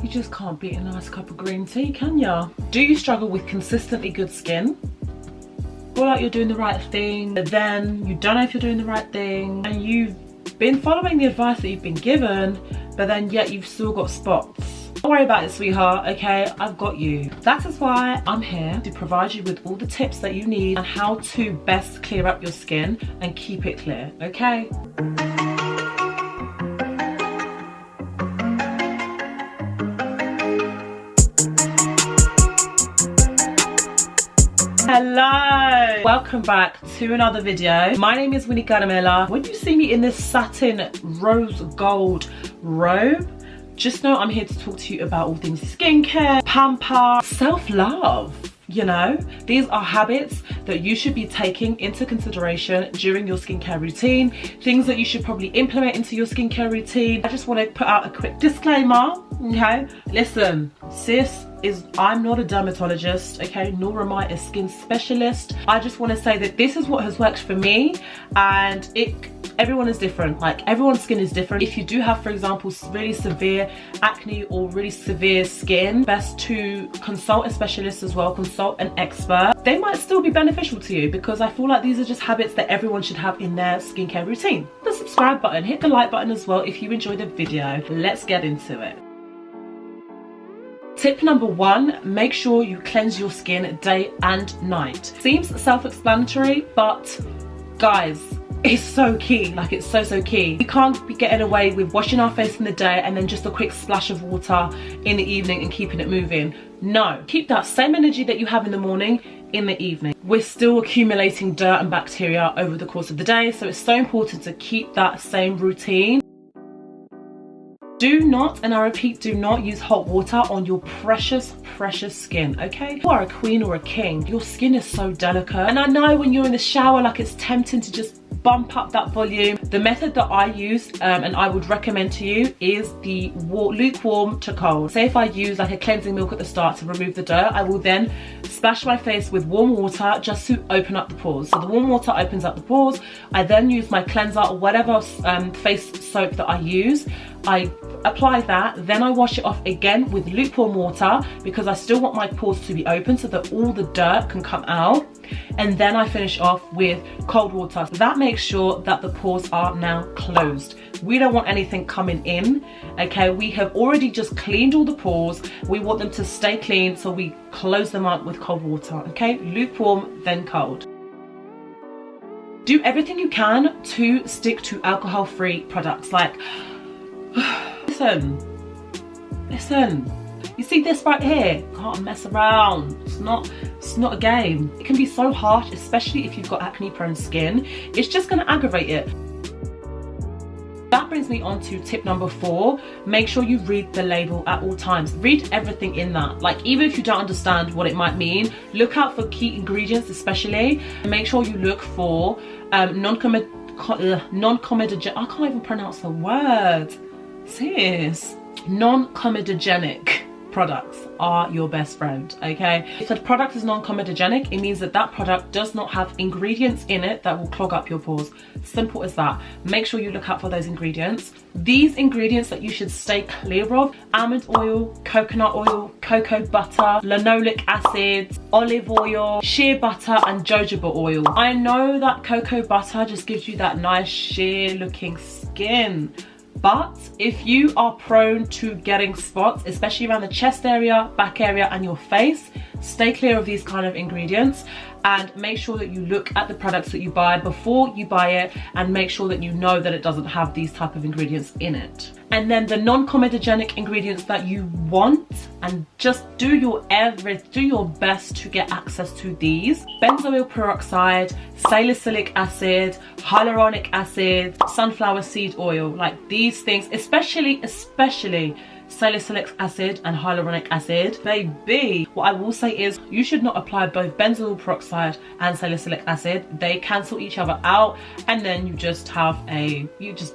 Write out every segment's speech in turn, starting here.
You just can't beat a nice cup of green tea, can ya? Do you struggle with consistently good skin? Feel like you're doing the right thing, but then you don't know if you're doing the right thing, and you've been following the advice that you've been given, but then yet you've still got spots. Don't worry about it, sweetheart, okay? I've got you. That is why I'm here to provide you with all the tips that you need on how to best clear up your skin and keep it clear, okay? Hello, welcome back to another video. My name is Winnie Garamela. When you see me in this satin rose gold robe, just know I'm here to talk to you about all things skincare, pamper, self-love. You know, these are habits that you should be taking into consideration during your skincare routine, things that you should probably implement into your skincare routine. I just want to put out a quick disclaimer, okay? Listen, I'm not a dermatologist, okay, nor am I a skin specialist. I just want to say that this is what has worked for me, and everyone is different. Like, everyone's skin is different. If you do have, for example, really severe acne or really severe skin, best to consult a specialist as well, consult an expert. They might still be beneficial to you, because I feel like these are just habits that everyone should have in their skincare routine. The subscribe button, hit the like button as well if you enjoyed the video. Let's get into it. Tip number 1, make sure you cleanse your skin day and night. Seems self-explanatory, but guys, it's so key. Like, it's so key. We can't be getting away with washing our face in the day and then just a quick splash of water in the evening and keeping it moving. No, keep that same energy that you have in the morning in the evening. We're still accumulating dirt and bacteria over the course of the day, so it's so important to keep that same routine. Do not, and I repeat, do not use hot water on your precious skin, okay? You are a queen or a king. Your skin is so delicate. And I know when you're in the shower, like, it's tempting to just bump up that volume. The method that I use and I would recommend to you is the lukewarm to cold. Say if I use like a cleansing milk at the start to remove the dirt, I will then splash my face with warm water just to open up the pores. So the warm water opens up the pores. I then use my cleanser or whatever face soap that I use. I apply that, then I wash it off again with lukewarm water, because I still want my pores to be open so that all the dirt can come out, and then I finish off with cold water. That makes sure that the pores are now closed. We don't want anything coming in, okay? We have already just cleaned all the pores. We want them to stay clean, so we close them up with cold water, okay? Lukewarm, then cold. Do everything you can to stick to alcohol-free products. Like, listen, you see this right here? Can't mess around. It's not a game. It can be so harsh, especially if you've got acne prone skin. It's just gonna aggravate it. That brings me on to tip number 4. Make sure you read the label at all times. Read everything in that. Like, even if you don't understand what it might mean, look out for key ingredients especially. Make sure you look for non-comedogenic, I can't even pronounce the word. Sis. Non-comedogenic products are your best friend, okay? If a product is non-comedogenic, it means that that product does not have ingredients in it that will clog up your pores. Simple as that. Make sure you look out for those ingredients. These ingredients that you should stay clear of: almond oil, coconut oil, cocoa butter, linoleic acid, olive oil, shea butter, and jojoba oil. I know that cocoa butter just gives you that nice sheer looking skin, but if you are prone to getting spots, especially around the chest area, back area, and your face, stay clear of these kind of ingredients, and make sure that you look at the products that you buy before you buy it, and make sure that you know that it doesn't have these type of ingredients in it. And then the non-comedogenic ingredients that you want, and just do your best to get access to these: benzoyl peroxide, salicylic acid, hyaluronic acid, sunflower seed oil. Like, these things, especially salicylic acid and hyaluronic acid, baby. What I will say is, you should not apply both benzoyl peroxide and salicylic acid. They cancel each other out, and then you just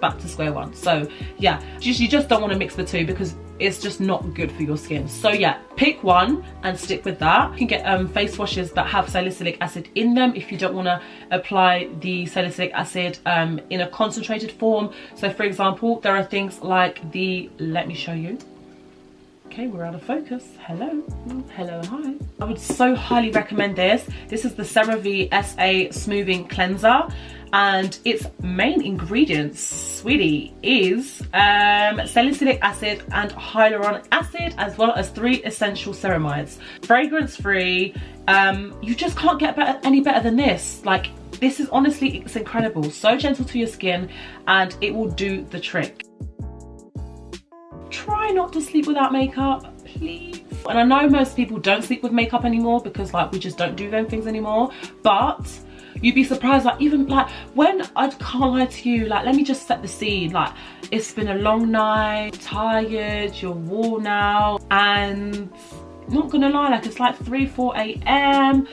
back to square one. So yeah, you just don't want to mix the two, because it's just not good for your skin. So yeah, pick one and stick with that. You can get face washes that have salicylic acid in them if you don't want to apply the salicylic acid in a concentrated form. So for example, there are things like let me show you. Okay, we're out of focus. Hello. Hello, hi. I would so highly recommend this. This is the CeraVe SA Smoothing Cleanser, and its main ingredients, sweetie, is salicylic acid and hyaluronic acid, as well as 3 essential ceramides. Fragrance free. You just can't get any better than this. Like, this is honestly, it's incredible. So gentle to your skin, and it will do the trick. Try not to sleep without makeup, please. And I know most people don't sleep with makeup anymore because like we just don't do them things anymore, but you'd be surprised, like even like when, I can't lie to you, like let me just set the scene. Like, it's been a long night, tired, you're worn out, and not gonna lie, like it's like 3-4 a.m.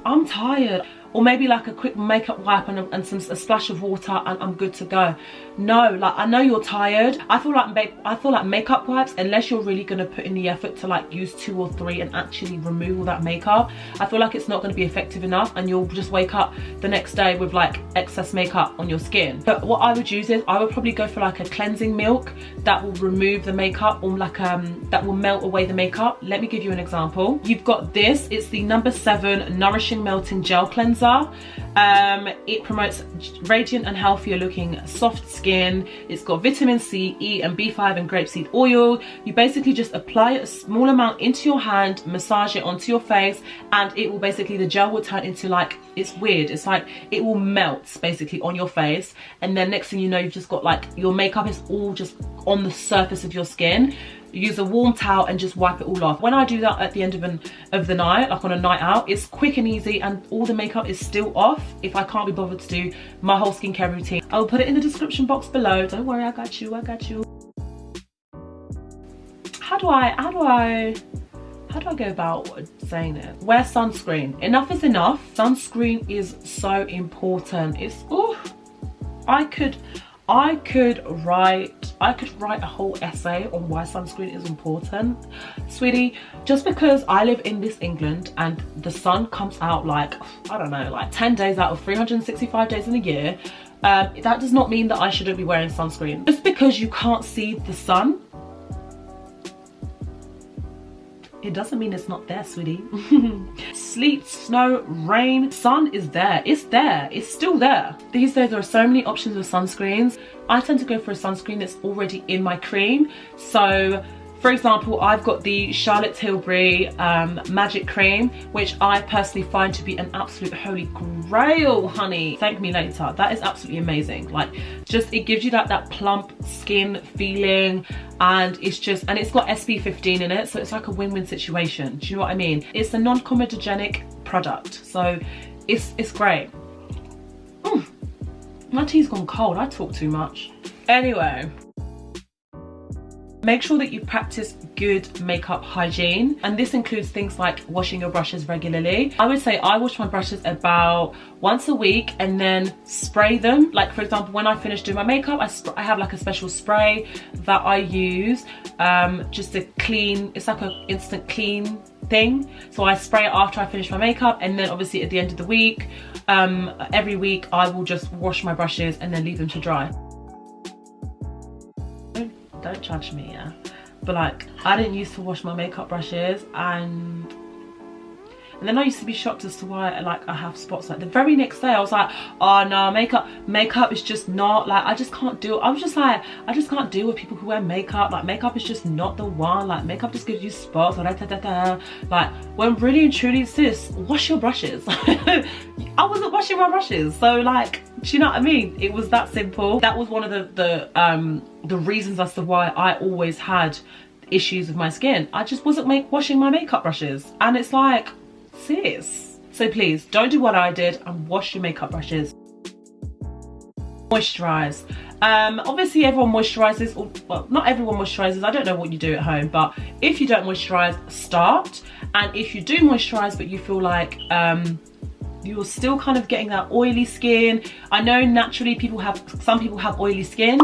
I'm tired. Or maybe like a quick makeup wipe and a splash of water, and I'm good to go. No, like I know you're tired. I feel like makeup wipes, unless you're really gonna put in the effort to like use 2 or 3 and actually remove all that makeup, I feel like it's not gonna be effective enough, and you'll just wake up the next day with like excess makeup on your skin. But what I would use is, I would probably go for like a cleansing milk that will remove the makeup, or like that will melt away the makeup. Let me give you an example. You've got this, it's the No. 7 Nourishing Melting Gel Cleanser. It promotes radiant and healthier looking soft skin. It's got vitamin C, E and B5 and grapeseed oil. You basically just apply a small amount into your hand, massage it onto your face, and it will basically, the gel will turn into like, it's weird, it's like it will melt basically on your face, and then next thing you know, you've just got like, your makeup is all just on the surface of your skin. Use a warm towel and just wipe it all off. When I do that at the end of the night, like on a night out, it's quick and easy, and all the makeup is still off if I can't be bothered to do my whole skincare routine. I'll put it in the description box below. Don't worry, I got you, I got you. How do I go about saying it? Wear sunscreen. Enough is enough. Sunscreen is so important. It's, oh, I could write a whole essay on why sunscreen is important, sweetie. Just because I live in this England and the sun comes out like, I don't know, like 10 days out of 365 days in a year, that does not mean that I shouldn't be wearing sunscreen. Just because you can't see the sun, it doesn't mean it's not there, sweetie. Sleet, snow, rain, sun is there. It's there. It's still there. These days there are so many options of sunscreens. I tend to go for a sunscreen that's already in my cream. So, for example, I've got the Charlotte Tilbury Magic Cream, which I personally find to be an absolute holy grail, honey. Thank me later. That is absolutely amazing. Like, just, it gives you that plump skin feeling, and it's just, and it's got SPF 15 in it, so it's like a win-win situation. Do you know what I mean? It's a non-comedogenic product, so it's great. My tea's gone cold. I talk too much. Anyway, make sure that you practice good makeup hygiene, and this includes things like washing your brushes regularly. I would say I wash my brushes about once a week and then spray them. Like, for example, when I finish doing my makeup, I have like a special spray that I use just to clean. It's like an instant clean thing, so I spray it after I finish my makeup, and then obviously at the end of the week, every week I will just wash my brushes and then leave them to dry. Don't judge me, yeah, but like, I didn't used to wash my makeup brushes, and then I used to be shocked as to why I have spots. Like the very next day I was like, oh no, makeup is just not, like, I just can't do it. I was just like, I just can't deal with people who wear makeup. Like, makeup is just not the one. Like, makeup just gives you spots, like, when really and truly, sis, wash your brushes. I wasn't washing my brushes, so like, do you know what I mean? It was that simple. That was one of the reasons as to why I always had issues with my skin. I just wasn't washing my makeup brushes, and it's like, sis. So please don't do what I did and wash your makeup brushes. Moisturize. Obviously everyone moisturizes, or, well, not everyone moisturizes. I don't know what you do at home, but if you don't moisturize, start. And if you do moisturize but you feel like you're still kind of getting that oily skin. I know naturally some people have oily skin,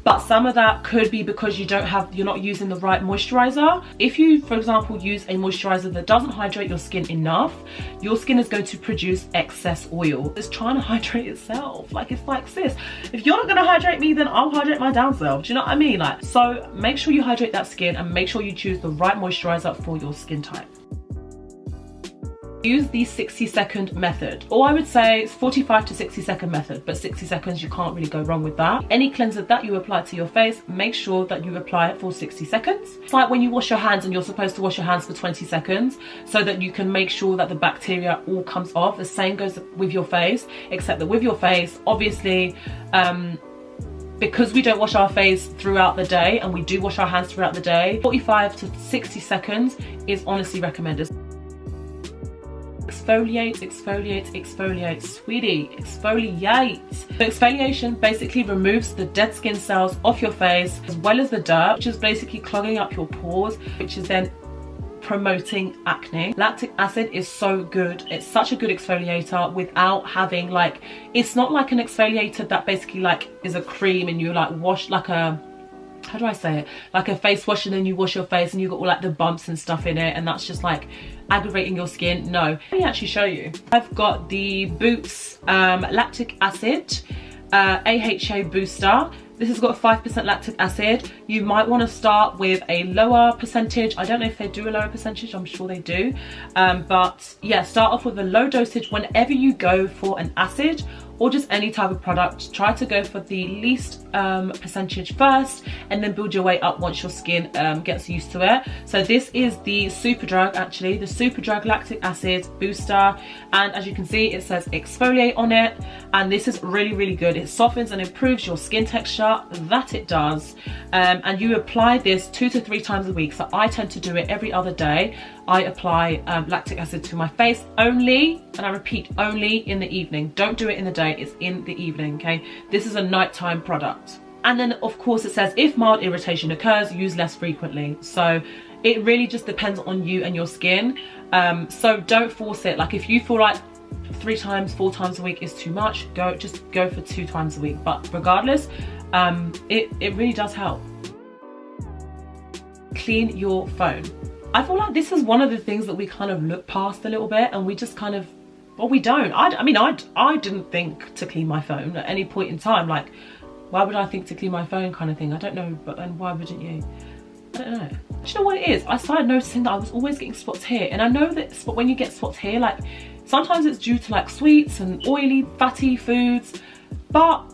but some of that could be because you're not using the right moisturizer. If you, for example, use a moisturizer that doesn't hydrate your skin enough, your skin is going to produce excess oil. It's trying to hydrate itself. Like, it's like, sis, if you're not gonna hydrate me, then I'll hydrate my damn self. Do you know what I mean? Like, so make sure you hydrate that skin and make sure you choose the right moisturizer for your skin type. Use the 60-second method, or I would say it's 45 to 60-second method, but 60 seconds, you can't really go wrong with that. Any cleanser that you apply to your face, make sure that you apply it for 60 seconds. It's like when you wash your hands and you're supposed to wash your hands for 20 seconds so that you can make sure that the bacteria all comes off. The same goes with your face, except that with your face, obviously, because we don't wash our face throughout the day and we do wash our hands throughout the day, 45 to 60 seconds is honestly recommended. Exfoliate, exfoliate, exfoliate, sweetie, exfoliate. So exfoliation basically removes the dead skin cells off your face as well as the dirt, which is basically clogging up your pores, which is then promoting acne. Lactic acid is so good. It's such a good exfoliator without having, like, it's not like an exfoliator that basically like is a cream and you like wash like a, how do I say it, like a face wash and then you wash your face and you got all like the bumps and stuff in it and that's just like aggravating your skin. No, let me actually show you. I've got the Boots lactic acid AHA booster. This has got 5% lactic acid. You might want to start with a lower percentage. I don't know if they do a lower percentage, I'm sure they do, but yeah, start off with a low dosage whenever you go for an acid or just any type of product. Try to go for the least percentage first and then build your way up once your skin gets used to it. So this is the Superdrug, actually, the Superdrug lactic acid booster, and as you can see it says exfoliate on it, and this is really, really good. It softens and improves your skin texture, that it does, and you apply this 2 to 3 times a week. So I tend to do it every other day. I apply lactic acid to my face only, and I repeat, only in the evening. Don't do it in the day, it's in the evening, okay? This is a nighttime product. And then of course it says if mild irritation occurs, use less frequently. So it really just depends on you and your skin. So don't force it. Like if you feel like 3 times, 4 times a week is too much, just go for 2 times a week. But regardless, it really does help. Clean your phone. I feel like this is one of the things that we kind of look past a little bit, and we just kind of, well, we don't. I mean, I didn't think to clean my phone at any point in time. Like, why would I think to clean my phone kind of thing? I don't know, but then why wouldn't you? I don't know. Do you know what it is? I started noticing that I was always getting spots here, and I know that when you get spots here, like sometimes it's due to like sweets and oily, fatty foods, but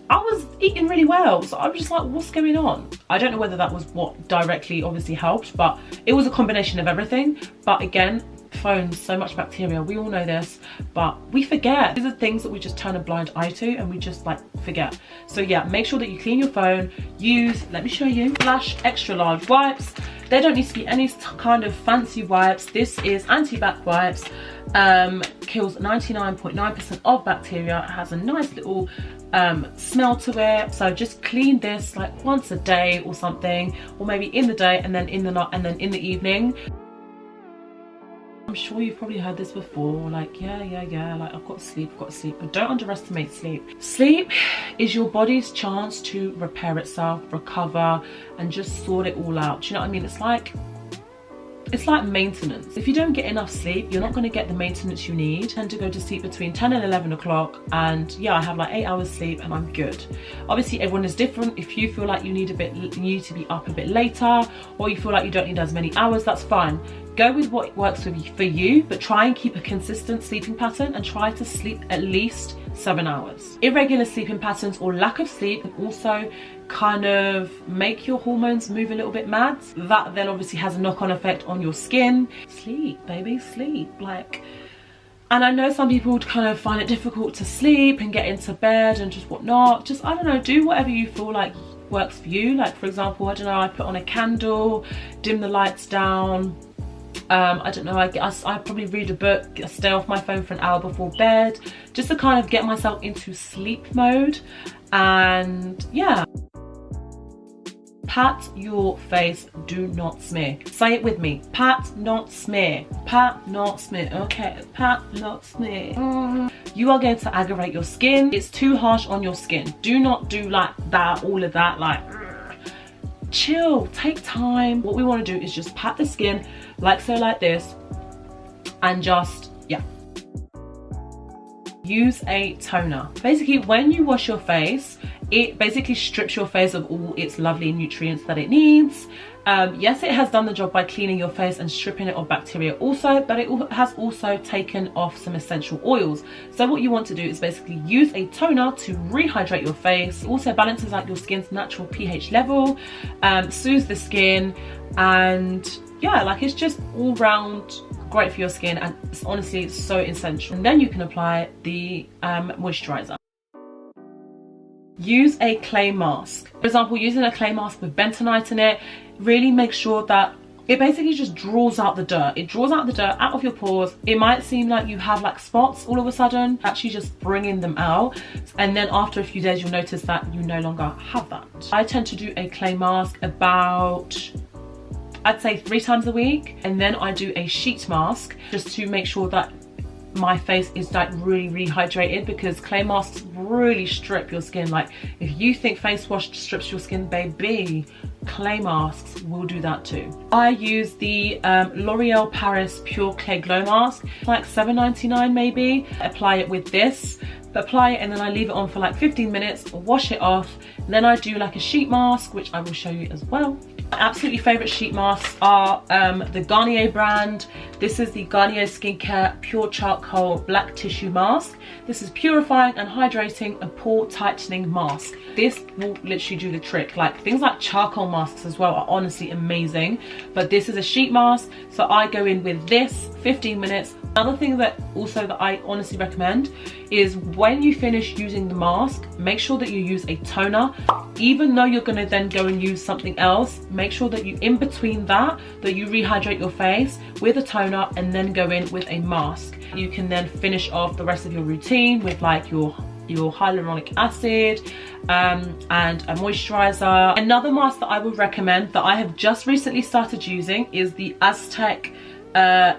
I was eating really well, so I was just like, what's going on? I don't know whether that was what directly obviously helped, but it was a combination of everything. But again, phones, so much bacteria, we all know this, but we forget. These are things that we just turn a blind eye to and we just like forget. So yeah, make sure that you clean your phone. Use, let me show you, Flash extra large wipes. There don't need to be any kind of fancy wipes. This is anti-bac wipes. Kills 99.9% of bacteria. It has a nice little smell to it, so just clean this like once a day or something, or maybe in the day and then in the night and then in the evening. I'm sure you've probably heard this before, like yeah, like I've got to sleep, but don't underestimate sleep. Sleep is your body's chance to repair itself, recover, and just sort it all out. Do you know what I mean? It's like maintenance. If you don't get enough sleep, you're not going to get the maintenance you need. I tend to go to sleep between 10 and 11 o'clock, and yeah, I have like 8 hours sleep and I'm good. Obviously everyone is different. If you feel like you need to be up a bit later, or you feel like you don't need as many hours, that's fine. Go with what works for you, but try and keep a consistent sleeping pattern and try to sleep at least 7 hours. Irregular sleeping patterns or lack of sleep can also kind of make your hormones move a little bit mad. That then obviously has a knock-on effect on your skin. Sleep, baby, sleep. Like, and I know some people would kind of find it difficult to sleep and get into bed and just whatnot. Just, I don't know, do whatever you feel like works for you. Like for example, I don't know, I put on a candle, dim the lights down. I don't know, I probably read a book, stay off my phone for an hour before bed, just to kind of get myself into sleep mode. And yeah, pat your face, do not smear. Say it with me, pat, not smear. Pat, not smear. Okay, pat, not smear. You are going to aggravate your skin. It's too harsh on your skin. Do not do like that, all of that, like chill, take time. What we want to do is just pat the skin like so, like this, and just, yeah. Use a toner. Basically, when you wash your face, it basically strips your face of all its lovely nutrients that it needs. Yes, it has done the job by cleaning your face and stripping it of bacteria also, but it has also taken off some essential oils. So what you want to do is basically use a toner to rehydrate your face. It also balances out your skin's natural pH level, soothes the skin, and yeah, like it's just all round great for your skin, and it's honestly so essential. And then you can apply the moisturizer. Use a clay mask. For example, using a clay mask with bentonite in it, really make sure that it basically just draws out the dirt. It draws out the dirt out of your pores. It might seem like you have like spots all of a sudden, actually just bringing them out. And then after a few days, you'll notice that you no longer have that. I tend to do a clay mask about, I'd say 3 times a week. And then I do a sheet mask just to make sure that my face is like really rehydrated, because clay masks really strip your skin. Like if you think face wash strips your skin, baby, clay masks will do that too. I use the L'Oreal Paris Pure Clay Glow Mask, like $7.99 maybe. Apply it with this, apply it, and then I leave it on for like 15 minutes, wash it off, and then I do like a sheet mask, which I will show you as well. My absolutely favorite sheet masks are the Garnier brand. This is the Garnier Skincare Pure Charcoal Black Tissue Mask. This is purifying and hydrating and pore tightening mask. This will literally do the trick. Like things like charcoal masks as well are honestly amazing, but this is a sheet mask, so I go in with this 15 minutes. Another thing that I honestly recommend is when you finish using the mask, make sure that you use a toner. Even though you're going to then go and use something else, make sure that you, in between that you rehydrate your face with a toner and then go in with a mask. You can then finish off the rest of your routine with like your hyaluronic acid and a moisturizer. Another mask that I would recommend that I have just recently started using is the Aztec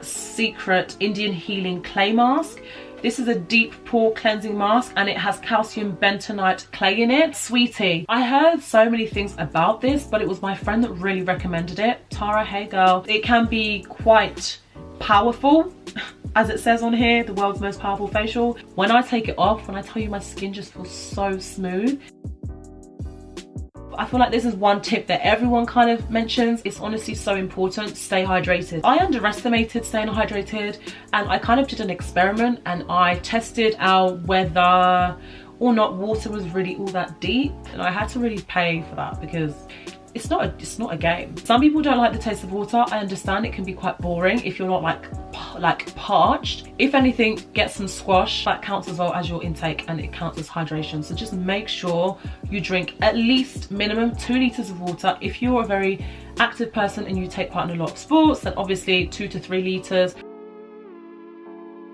Secret Indian Healing Clay Mask. This is a deep pore cleansing mask, and it has calcium bentonite clay in it. Sweetie, I heard so many things about this, but it was my friend that really recommended it. Tara, hey girl. It can be quite powerful, as it says on here, the world's most powerful facial. When I take it off, when I tell you, my skin just feels so smooth. I feel like this is one tip that everyone kind of mentions. It's honestly so important. Stay hydrated. I underestimated staying hydrated, and I kind of did an experiment and I tested out whether or not water was really all that deep, and I had to really pay for that because it's not a game. Some people don't like the taste of water. I understand it can be quite boring if you're not like parched. If anything, get some squash. That counts as well as your intake, and it counts as hydration. So just make sure you drink at least minimum 2 liters of water. If you're a very active person and you take part in a lot of sports, then obviously 2 to 3 liters.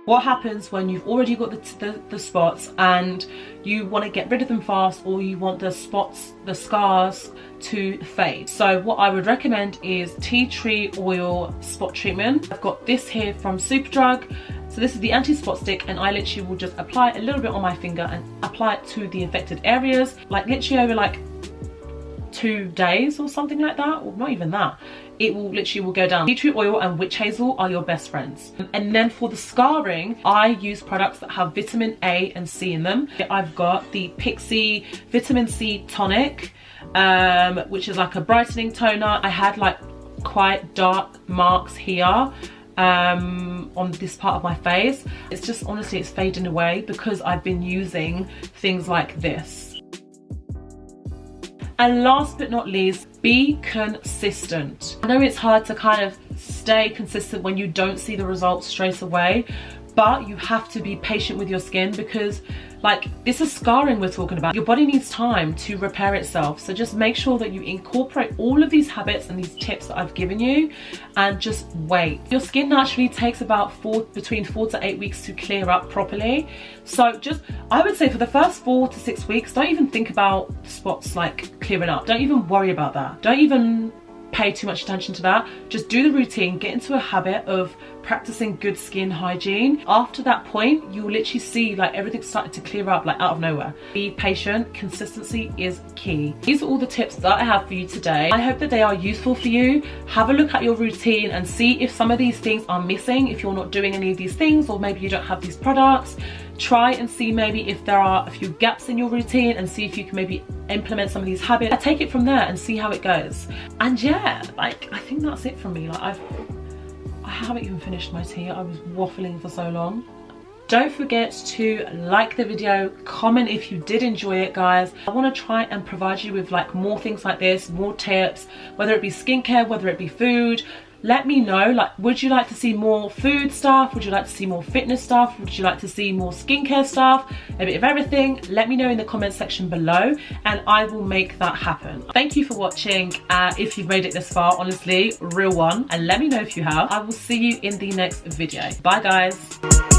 What happens when you've already got the spots and you want to get rid of them fast, or you want the spots, the scars to fade? So what I would recommend is tea tree oil spot treatment. I've got this here from Superdrug. So this is the anti-spot stick, and I literally will just apply a little bit on my finger and apply it to the affected areas, like literally over like 2 days or something like that, or not even that. It will literally go down. Tea tree oil and witch hazel are your best friends. And then for the scarring, I use products that have vitamin A and C in them. I've got the Pixie Vitamin C Tonic, which is like a brightening toner. I had like quite dark marks here on this part of my face. It's just honestly, it's fading away because I've been using things like this. And last but not least, be consistent. I know it's hard to kind of stay consistent when you don't see the results straight away, but you have to be patient with your skin, because Like, this is scarring we're talking about. Your body needs time to repair itself. So just make sure that you incorporate all of these habits and these tips that I've given you, and just wait. Your skin naturally takes about between 4 to 8 weeks to clear up properly. So just, I would say for the first 4 to 6 weeks, don't even think about spots like clearing up. Don't even worry about that. Don't even pay too much attention to that. Just do the routine, get into a habit of practicing good skin hygiene. After that point, you'll literally see like everything started to clear up like out of nowhere. Be patient, consistency is key. These are all the tips that I have for you today. I hope that they are useful for you. Have a look at your routine and see if some of these things are missing, if you're not doing any of these things, or maybe you don't have these products. Try and see maybe if there are a few gaps in your routine, and see if you can maybe implement some of these habits. Take it from there and see how it goes. And yeah, like, I think that's it from me. Like, I haven't even finished my tea. I was waffling for so long. Don't forget to like the video, comment if you did enjoy it, guys. I want to try and provide you with like more things like this, more tips, whether it be skincare, whether it be food. Let me know, like, would you like to see more food stuff? Would you like to see more fitness stuff? Would you like to see more skincare stuff? A bit of everything? Let me know in the comment section below, and I will make that happen. Thank you for watching. If you've made it this far, honestly, real one. And let me know if you have. I will see you in the next video. Bye, guys.